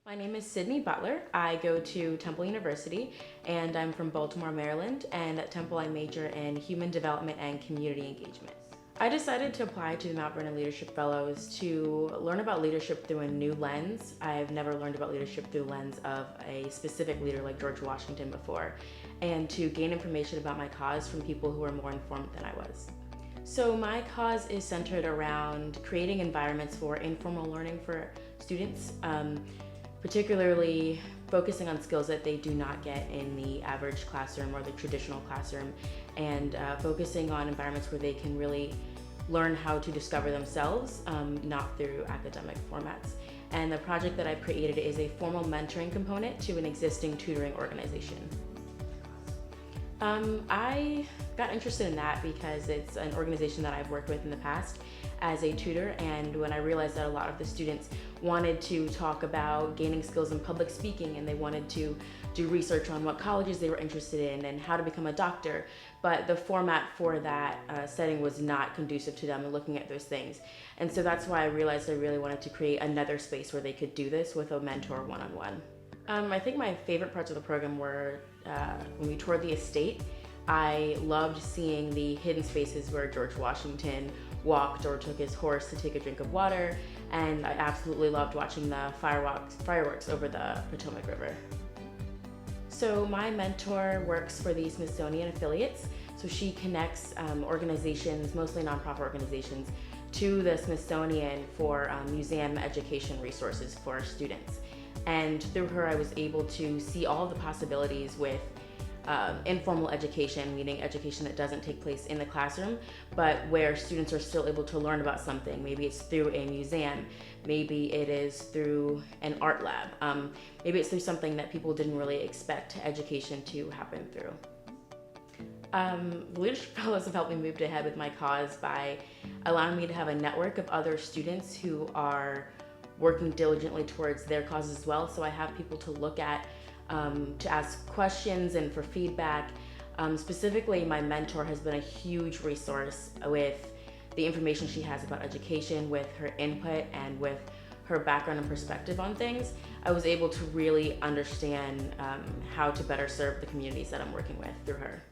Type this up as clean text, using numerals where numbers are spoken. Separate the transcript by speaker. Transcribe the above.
Speaker 1: My name is Sydney Butler. I go to Temple University and I'm from Baltimore, Maryland, and at Temple I major in human development and community engagement. I decided to apply to the Mount Vernon Leadership Fellows to learn about leadership through a new lens. I've never learned about leadership through the lens of a specific leader like George Washington before, and to gain information about my cause from people who are more informed than I was. So my cause is centered around creating environments for informal learning for students, particularly focusing on skills that they do not get in the average classroom or the traditional classroom, and focusing on environments where they can really learn how to discover themselves, not through academic formats. And the project that I've created is a formal mentoring component to an existing tutoring organization. I got interested in that because it's an organization that I've worked with in the past as a tutor, and when I realized that a lot of the students wanted to talk about gaining skills in public speaking, and they wanted to do research on what colleges they were interested in and how to become a doctor, but the format for that setting was not conducive to them and looking at those things. And so that's why I realized I really wanted to create another space where they could do this with a mentor one-on-one. I think my favorite parts of the program were when we toured the estate. I loved seeing the hidden spaces where George Washington walked or took his horse to take a drink of water, and I absolutely loved watching the fireworks over the Potomac River. So my mentor works for the Smithsonian affiliates, so she connects organizations, mostly nonprofit organizations, to the Smithsonian for museum education resources for students. And through her, I was able to see all the possibilities with informal education, meaning education that doesn't take place in the classroom, but where students are still able to learn about something. Maybe it's through a museum, maybe it is through an art lab, maybe it's through something that people didn't really expect education to happen through. The Leadership Fellows have helped me move ahead with my cause by allowing me to have a network of other students who are working diligently towards their cause as well. So I have people to look at, to ask questions and for feedback. Specifically, my mentor has been a huge resource with the information she has about education, with her input and with her background and perspective on things. I was able to really understand how to better serve the communities that I'm working with through her.